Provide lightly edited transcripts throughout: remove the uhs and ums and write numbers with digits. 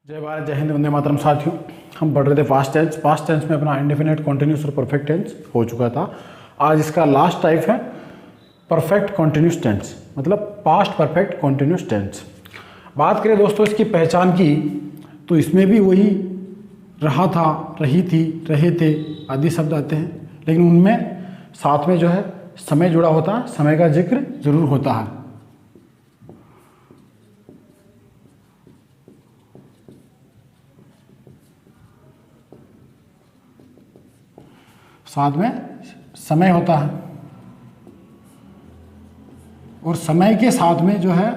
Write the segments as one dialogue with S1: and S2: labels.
S1: जय भारत, जय हिंद, वंदे मातरम। साथियों, हम पढ़ रहे थे पास्ट टेंस में अपना इंडेफिनेट, कॉन्टिन्यूस और परफेक्ट टेंस हो चुका था। आज इसका लास्ट टाइप है परफेक्ट कॉन्टिन्यूस टेंस, मतलब पास्ट परफेक्ट कॉन्टिन्यूस टेंस। बात करें दोस्तों इसकी पहचान की, तो इसमें भी वही रहा था, रही थी, रहे थे आदि शब्द आते हैं, लेकिन उनमें साथ में जो है समय जुड़ा होता है, समय का जिक्र जरूर होता है। साथ में समय होता है और समय के साथ में जो है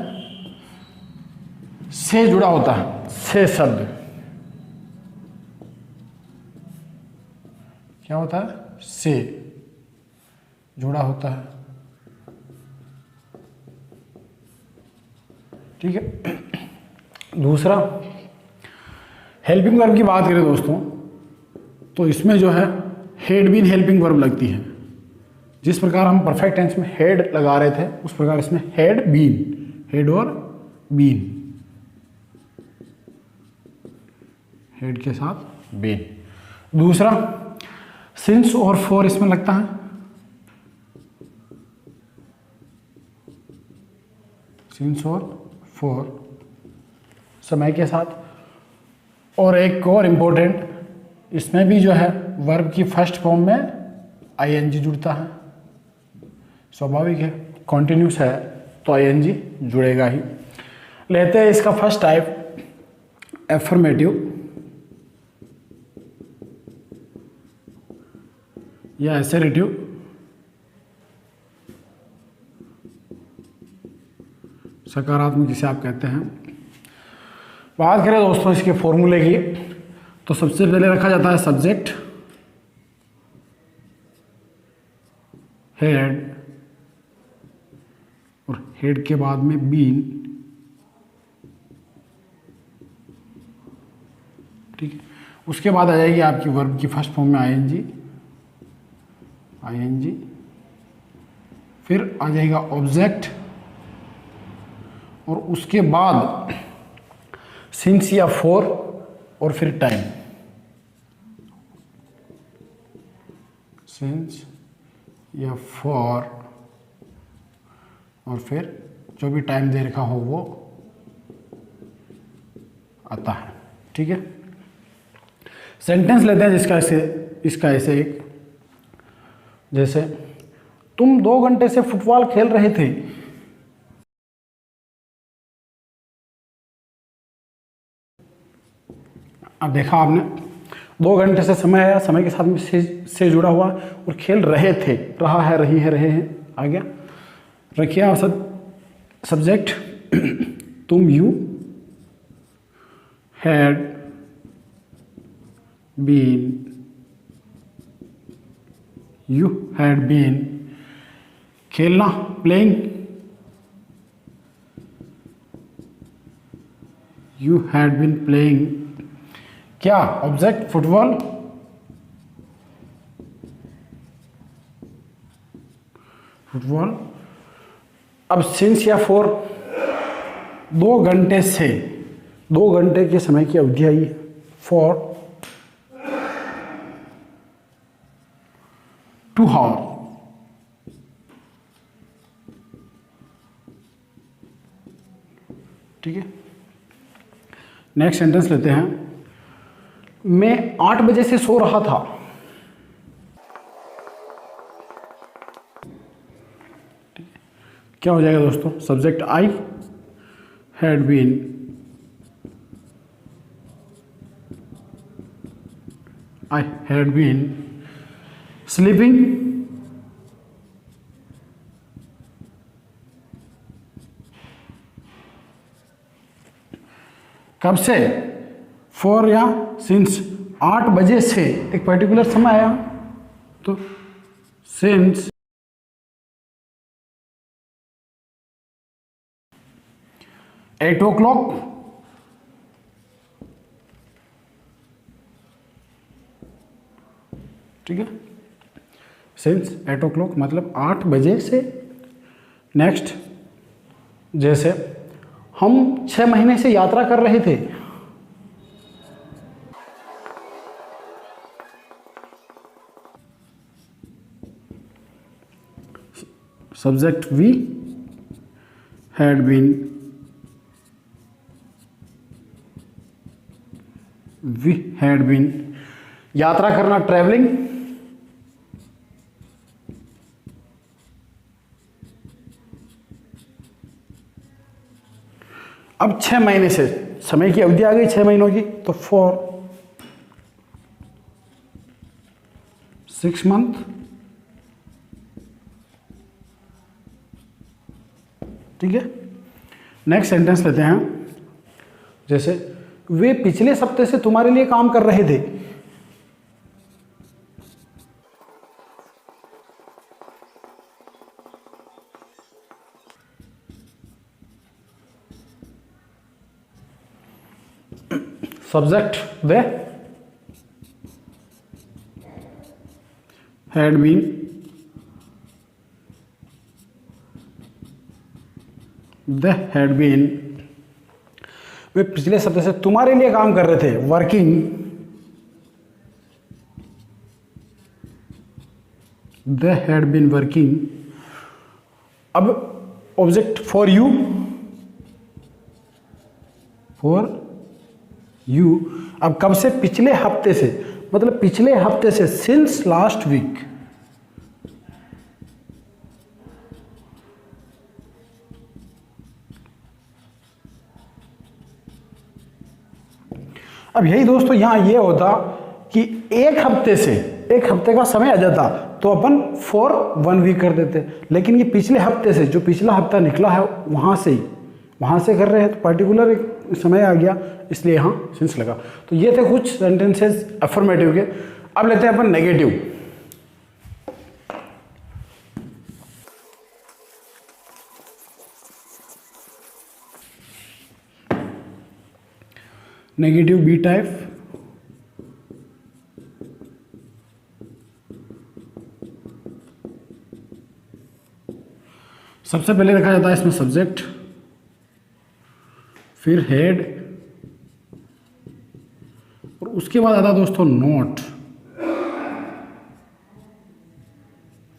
S1: से जुड़ा होता है। से शब्द क्या होता है? से जुड़ा होता है। ठीक है। दूसरा, हेल्पिंग वर्ब की बात करें दोस्तों, तो इसमें जो है हेड बीन हेल्पिंग वर्ब लगती है। जिस प्रकार हम परफेक्ट टेंस में हेड लगा रहे थे, उस प्रकार इसमें हेड बीन, हेड और बीन, हेड के साथ बीन। दूसरा, सिंस और फॉर इसमें लगता है। सिंस और फॉर समय के साथ। और एक और इम्पोर्टेंट, इसमें भी जो है वर्ब की फर्स्ट फॉर्म में आईएनजी जुड़ता है। स्वाभाविक है, कॉन्टिन्यूस है तो आईएनजी जुड़ेगा ही। लेते हैं इसका फर्स्ट टाइप, एफर्मेटिव या एसेरेटिव। सकारात्मक जिसे आप कहते हैं। बात करें दोस्तों इसके फॉर्मूले की, तो सबसे पहले रखा जाता है सब्जेक्ट, हेड, और हेड के बाद में बीन। ठीक है। उसके बाद आ जाएगी आपकी वर्ब की फर्स्ट फॉर्म में आईएनजी, आईएनजी। फिर आ जाएगा ऑब्जेक्ट, और उसके बाद सिंस या फॉर, और फिर टाइम। सिंस या फॉर और फिर जो भी टाइम दे रखा हो वो आता है। ठीक है। सेंटेंस लेते हैं जिसका इसका ऐसे एक, जैसे तुम 2 घंटे से फुटबॉल खेल रहे थे। अब देखा आपने, 2 घंटे से समय आया, समय के साथ में से जुड़ा हुआ, और खेल रहे थे, रहा है, रही है, रहे हैं, आ गया। रखिए आप सब्जेक्ट, तुम, you had been, you had been. खेलना, playing, you had been playing. क्या? Object, football, football. अब सिंस या फॉर, 2 घंटे से, 2 घंटे के समय की अवधि आई है। For 2 hour. ठीक है। नेक्स्ट सेंटेंस लेते हैं, मैं 8 बजे से सो रहा था। क्या हो जाएगा दोस्तों? Subject I had been, I had been sleeping, कब से? फॉर या सिंस। 8 बजे से एक पर्टिकुलर समय आया, तो सिंस 8 o'clock। ठीक है। सिंस 8 o'clock मतलब 8 बजे से। नेक्स्ट, जैसे हम 6 महीने से यात्रा कर रहे थे। सब्जेक्ट वी हैड बीन यात्रा करना, ट्रैवलिंग। अब 6 महीने से समय की अवधि आ गई 6 महीनों की, तो फॉर 6 मंथ, ठीक है। नेक्स्ट सेंटेंस लेते हैं, जैसे वे पिछले सप्ताह से तुम्हारे लिए काम कर रहे थे। सब्जेक्ट दे हैड बीन वे पिछले सप्ताह से तुम्हारे लिए काम कर रहे थे, working, they had been working. अब ऑब्जेक्ट फॉर यू, अब कब से? पिछले हफ्ते से, मतलब पिछले हफ्ते से, सिंस लास्ट वीक। अब यही दोस्तों यहां ये होता कि एक हफ्ते से, एक हफ्ते का समय आ जाता तो अपन फॉर 1 वीक कर देते, लेकिन ये पिछले हफ्ते से, जो पिछला हफ्ता निकला है वहां से कर रहे हैं, तो पर्टिकुलर एक समय आ गया, इसलिए यहां सिंस लगा। तो ये थे कुछ सेंटेंसेस अफर्मेटिव के। अब लेते हैं अपन नेगेटिव। नेगेटिव बी टाइप, सबसे पहले रखा जाता है इसमें सब्जेक्ट, फिर हेड, और उसके बाद आता है दोस्तों नोट,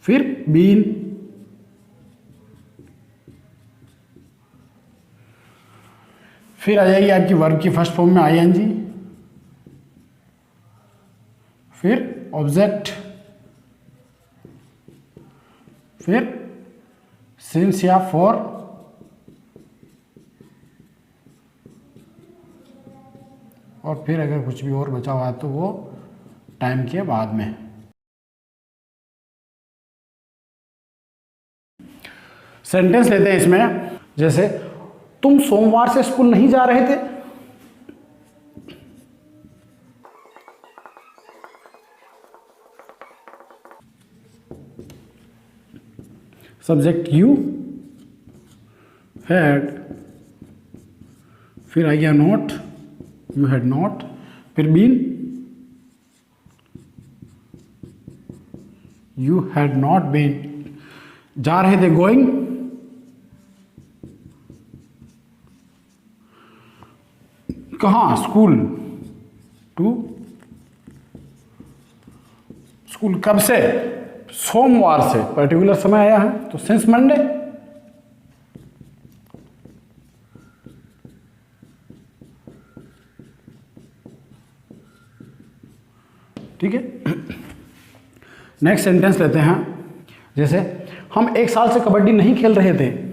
S1: फिर बीन, फिर आ जाएगी आपकी वर्ब की फर्स्ट फॉर्म में आईएनजी, फिर ऑब्जेक्ट, फिर सिंस या फॉर, और फिर अगर कुछ भी और बचा हुआ है तो वो टाइम के बाद में। सेंटेंस लेते हैं इसमें, जैसे तुम सोमवार से स्कूल नहीं जा रहे थे। सब्जेक्ट यू हैड, फिर आ गया नॉट, यू हैड नॉट, फिर been, you had not been. जा रहे थे गोइंग, कहाँ? School, to school. कब से? सोमवार से, पर्टिकुलर समय आया है तो सिंस मंडे। ठीक है। नेक्स्ट सेंटेंस लेते हैं, जैसे हम 1 साल से कबड्डी नहीं खेल रहे थे।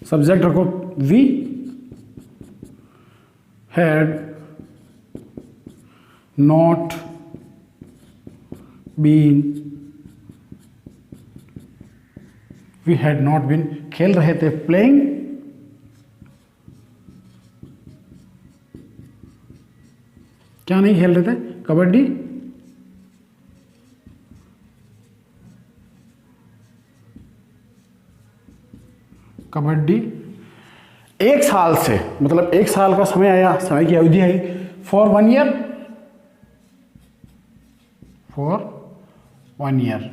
S1: सब्जेक्ट रखो we had not been, we had not been, खेल रहे थे प्लेइंग, क्या नहीं खेल रहे थे? कबड्डी। कबड्डी 1 साल से, मतलब 1 साल का समय आया, समय की अवधि आई, फॉर 1 ईयर, फॉर 1 ईयर।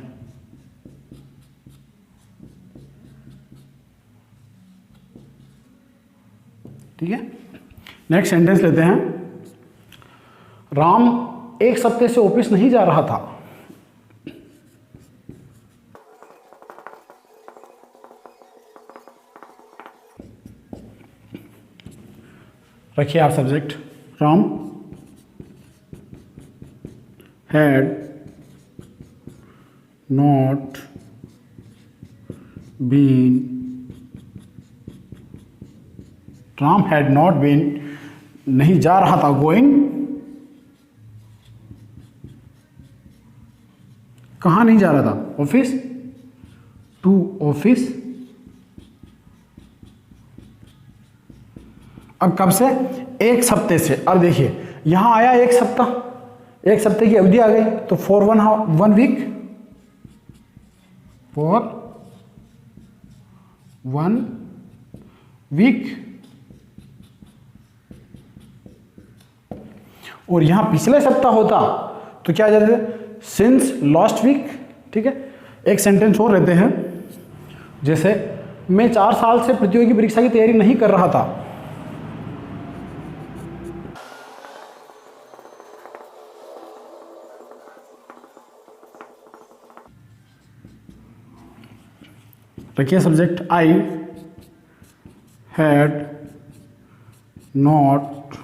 S1: ठीक है। नेक्स्ट सेंटेंस लेते हैं, राम एक सप्ताह से ऑफिस नहीं जा रहा था। रखिए आप subject, Ram had not been, Ram had not been नहीं जा रहा था, गोइंग कहाँ नहीं जा रहा था, ऑफिस, टू ऑफिस। अब कब से, एक सप्ते से। अब देखिए यहां आया एक सप्ताह, एक सप्ते की अवधि आ गई, तो for one week, for 1 week. और यहां पिछले सप्ताह होता तो क्या आ जाते, सिंस लास्ट वीक। ठीक है, एक सेंटेंस और रहते हैं, जैसे मैं 4 साल से प्रतियोगी परीक्षा की तैयारी नहीं कर रहा था। रखिए subject, I had not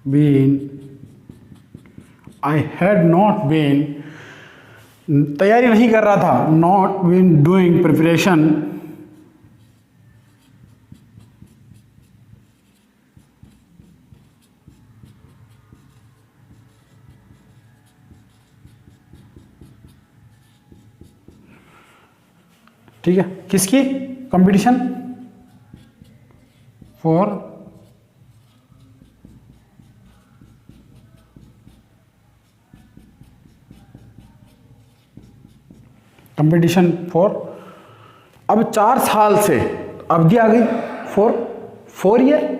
S1: been, I had not been तैयारी नहीं कर रहा था, नॉट बीन डूइंग प्रिपरेशन ठीक है, किसकी, कंपटीशन, फॉर कंपटीशन फॉर। अब 4 साल से अवधि आ गई, फॉर 4 ईयर।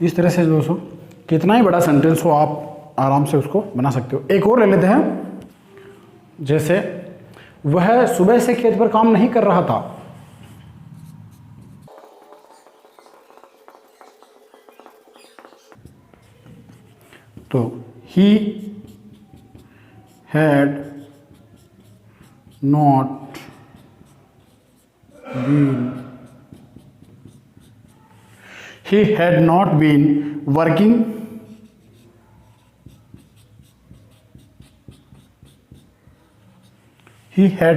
S1: इस तरह से दोस्तों कितना ही बड़ा सेंटेंस हो आप आराम से उसको बना सकते हो। एक और ले लेते हैं, जैसे वह सुबह से खेत पर काम नहीं कर रहा था। तो he had not been, he had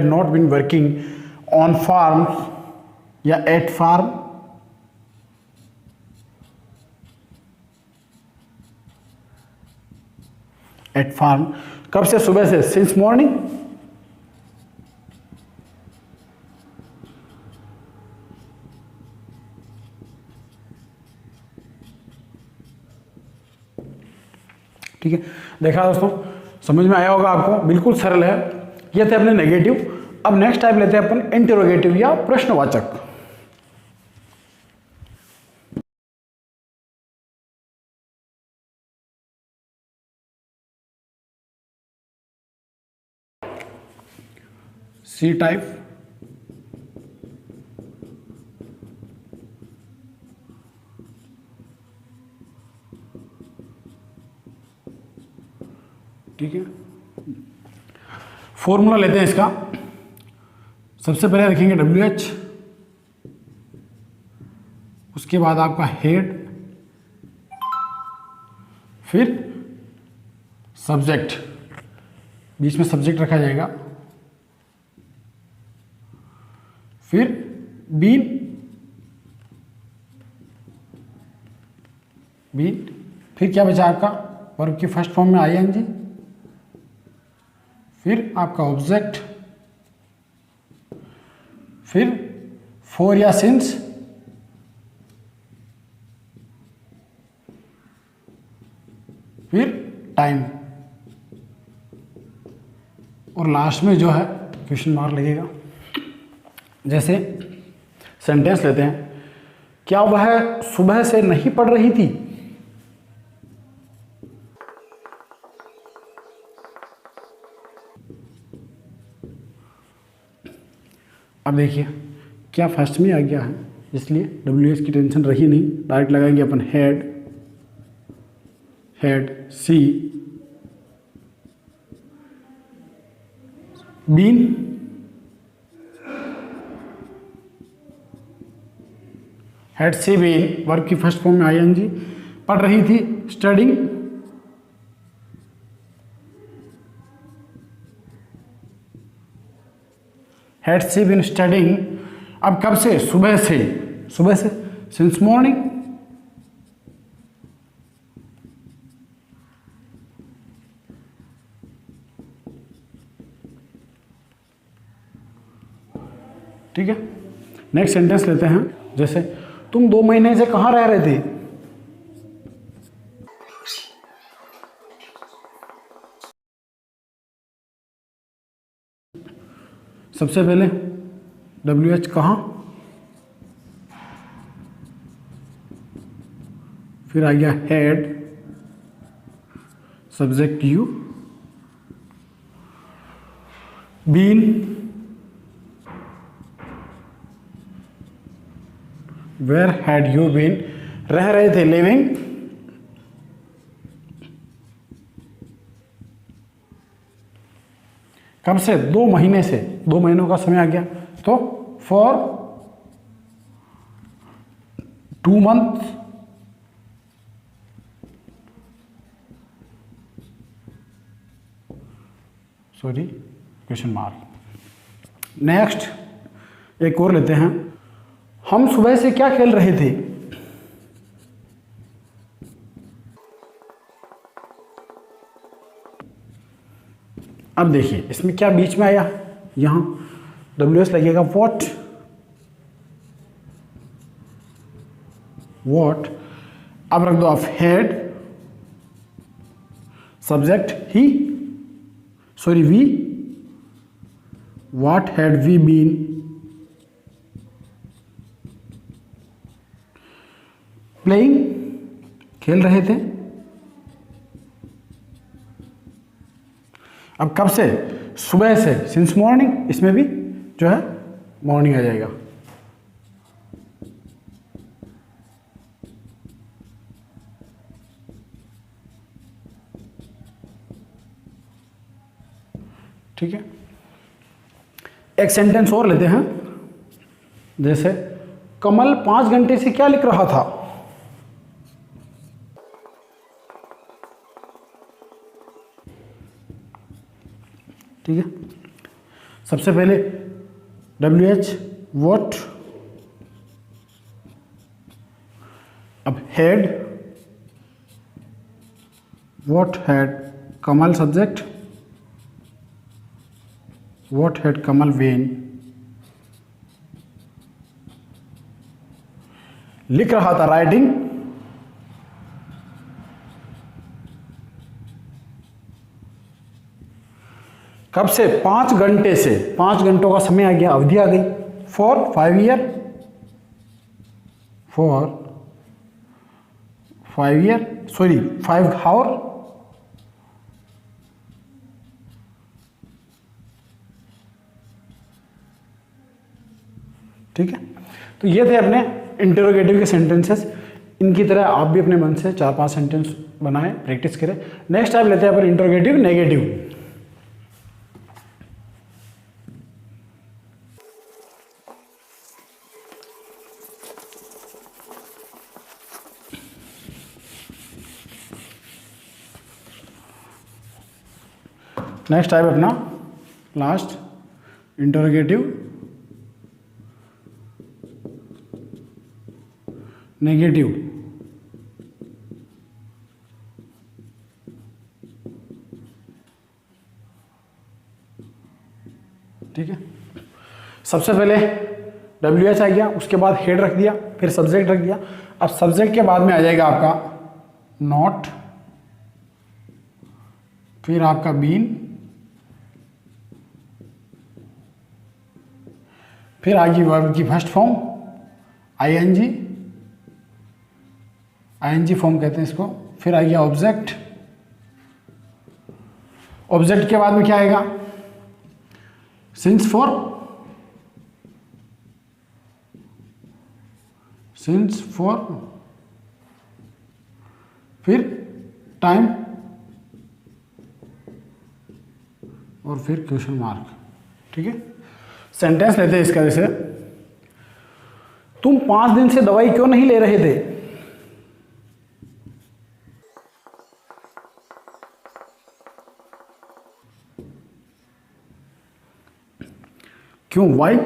S1: not been working on farms या at farm, at farm कब से, सुबह से, since morning। ठीक है, देखा दोस्तों, समझ में आया होगा आपको, बिल्कुल सरल है। ये थे अपने नेगेटिव। अब नेक्स्ट टाइप लेते हैं अपन इंटरोगेटिव या प्रश्नवाचक। सी टाइप, ठीक है, फॉर्मूला लेते हैं इसका। सबसे पहले रखेंगे WH, उसके बाद आपका हेड, फिर सब्जेक्ट, बीच में सब्जेक्ट रखा जाएगा, फिर बीन, फिर क्या बचा आपका, वर्ब की फर्स्ट फॉर्म में ING, फिर आपका ऑब्जेक्ट, फिर फॉर या सिंस, फिर टाइम, और लास्ट में जो है क्वेश्चन मार्क लगेगा। जैसे सेंटेंस लेते हैं, क्या वह सुबह से नहीं पढ़ रही थी। अब देखिए क्या फर्स्ट में आ गया है, इसलिए डब्ल्यू एच की टेंशन रही नहीं, डायरेक्ट लगाएंगे अपन had, had she, been, had she been, verb की फर्स्ट फॉर्म में आईएनजी, पढ़ रही थी studying, had she been studying. अब कब से? सुबह से, सुबह से, सिंस मॉर्निंग। ठीक है, नेक्स्ट सेंटेंस लेते हैं। जैसे तुम 2 महीने से कहाँ रह रहे थे? सबसे पहले डब्ल्यू एच कहाँ, फिर आ गया had, subject you, been, where had you been, रह रहे थे, लिविंग, कब से? 2 महीने से, 2 महीनों का समय आ गया, तो for 2 month, sorry question mark. Next एक और लेते हैं। हम सुबह से क्या खेल रहे थे? अब देखिए इसमें क्या बीच में आया, यहां डब्ल्यू एस लगेगा वॉट, वॉट, अब रख दो आप had, subject he, sorry we, what had we been, playing, खेल रहे थे। अब कब से? सुबह से, सिंस मॉर्निंग, इसमें भी जो है मॉर्निंग आ जाएगा। ठीक है, एक सेंटेंस और लेते हैं। जैसे कमल 5 घंटे से क्या लिख रहा था? ठीक है, सबसे पहले डब्ल्यू एच वॉट, अब head, what had Kamal, subject, what had Kamal when, लिख रहा था, राइटिंग, कब से? 5 घंटे से, 5 घंटों का समय आ गया, अवधि आ गई, for 5 year, for 5 year, sorry 5 hour, ठीक है। तो ये थे अपने इंटरोगेटिव के सेंटेंसेस। इनकी तरह आप भी अपने मन से 4-5 सेंटेंस बनाएं, प्रैक्टिस करें। नेक्स्ट टाइम लेते हैं अपन इंटरोगेटिव नेगेटिव। नेक्स्ट टाइप अपना लास्ट इंटरोगेटिव नेगेटिव। ठीक है, सबसे पहले डब्ल्यू एच आ गया, उसके बाद हेड रख दिया, फिर सब्जेक्ट रख दिया। अब सब्जेक्ट के बाद में आ जाएगा आपका नॉट, फिर आपका बीन, फिर आएगी वर्ब की first form ING, ING form कहते हैं इसको, फिर आ गया ऑब्जेक्ट, ऑब्जेक्ट के बाद में क्या आएगा? सिंस फॉर सिंस फॉर, फिर टाइम और फिर क्वेश्चन मार्क। ठीक है, सेंटेंस लेते हैं इसका, जैसे तुम 5 दिन से दवाई क्यों नहीं ले रहे थे? क्यों? Why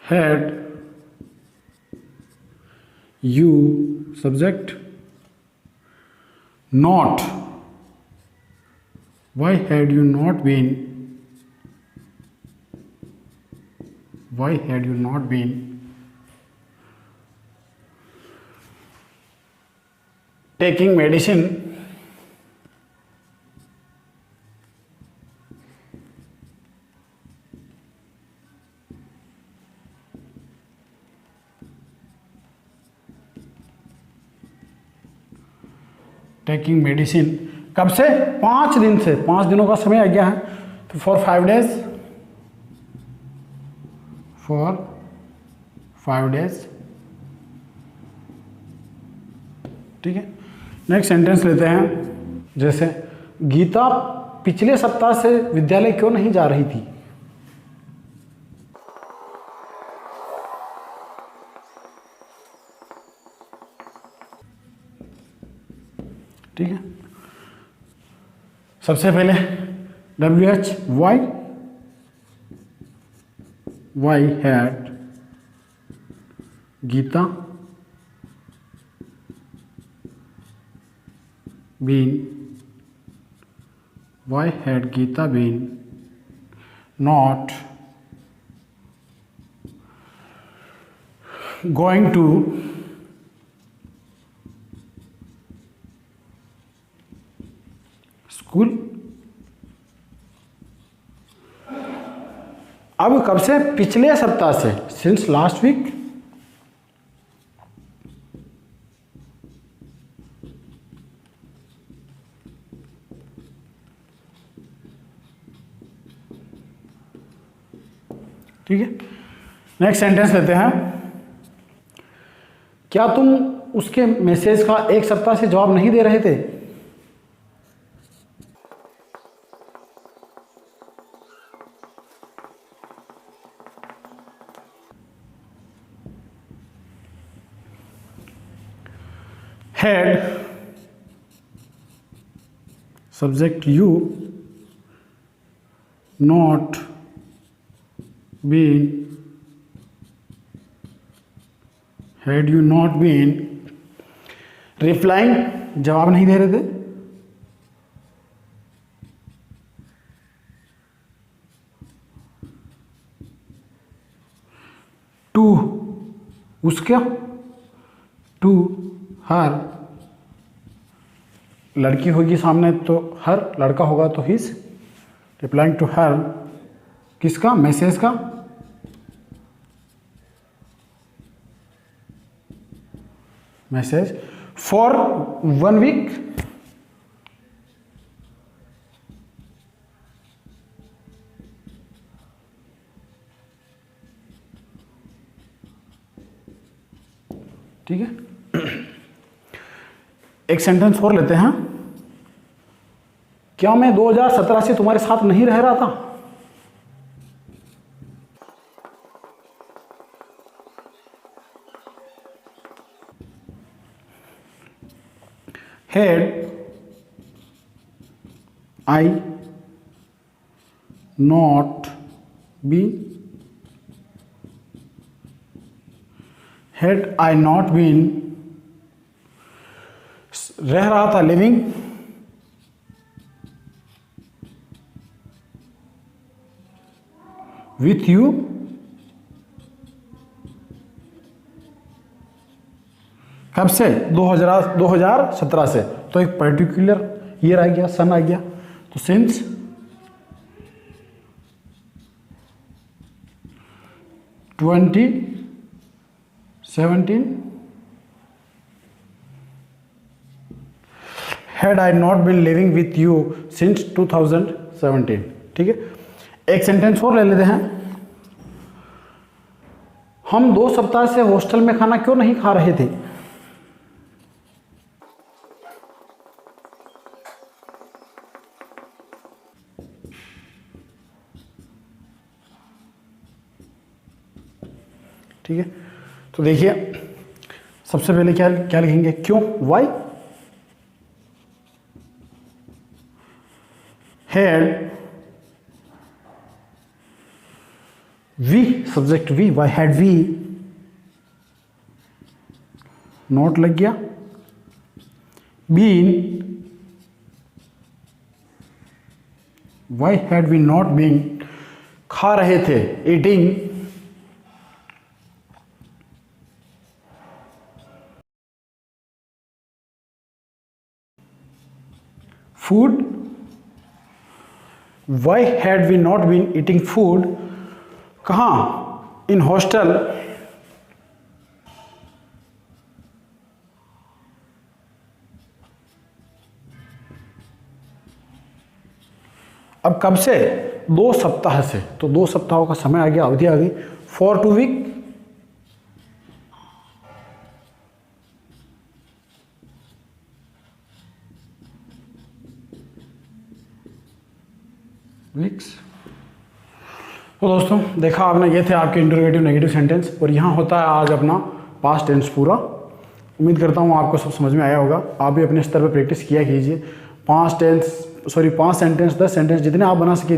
S1: had you subject not, why had you not been, why had you not been taking medicine taking medicine. कब से? 5 दिन से। 5 दिनों का समय आ गया है, तो फॉर 5 डेज, फॉर 5 डेज। ठीक है, नेक्स्ट सेंटेंस लेते हैं, जैसे गीता पिछले सप्ताह से विद्यालय क्यों नहीं जा रही थी? ठीक है, सबसे पहले WH, why had Gita been, why had Gita been not going to school. अब कब से? पिछले सप्ताह से, सिंस लास्ट वीक। ठीक है, नेक्स्ट सेंटेंस लेते हैं, क्या तुम उसके मैसेज का 1 सप्ताह से जवाब नहीं दे रहे थे? Had subject you not been, had you not been replying, जवाब नहीं दे रहे थे, टू उसका, टू हर, लड़की होगी सामने तो हर, लड़का होगा तो हिज, रिप्लाइंग टू हर, किसका? मैसेज का, मैसेज फॉर 1 वीक। ठीक है, एक सेंटेंस और लेते हैं, क्या मैं 2017 से तुम्हारे साथ नहीं रह रहा था? Had I not been, had I not been, रह रहा था, लिविंग, विथ यू, कब से? 2017 से, तो एक पर्टिकुलर ईयर आ गया, सन आ गया, तो since 2017 had I not been living with you since 2017। ठीक है, एक सेंटेंस और ले लेते हैं, हम 2 सप्ताह से हॉस्टल में खाना क्यों नहीं खा रहे थे? ठीक है, तो देखिए सबसे पहले क्या क्या लिखेंगे? क्यों? Why had we, subject we, why had we, not लग गया, been, why had we not been, खा रहे थे, eating, food, why had we not been eating food, कहाँ? इन हॉस्टल, अब कब से? 2 सप्ताह से, तो 2 सप्ताहों का समय आ गया, अवधि आ गई, फॉर 2 वीक, वीक्स। तो दोस्तों देखा आपने, ये थे आपके इंटरोगेटिव नेगेटिव सेंटेंस, और यहाँ होता है आज अपना पास्ट टेंस पूरा। उम्मीद करता हूँ आपको सब समझ में आया होगा। आप भी अपने स्तर पर प्रैक्टिस किया कीजिए। 5 सेंटेंस 10 सेंटेंस जितने आप बना सके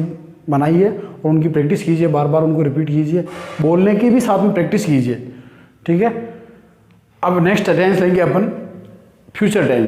S1: बनाइए, और उनकी प्रैक्टिस कीजिए, बार बार उनको रिपीट कीजिए, बोलने की भी साथ में प्रैक्टिस कीजिए। ठीक है, अब नेक्स्ट टेंस लेंगे अपन फ्यूचर टेंस।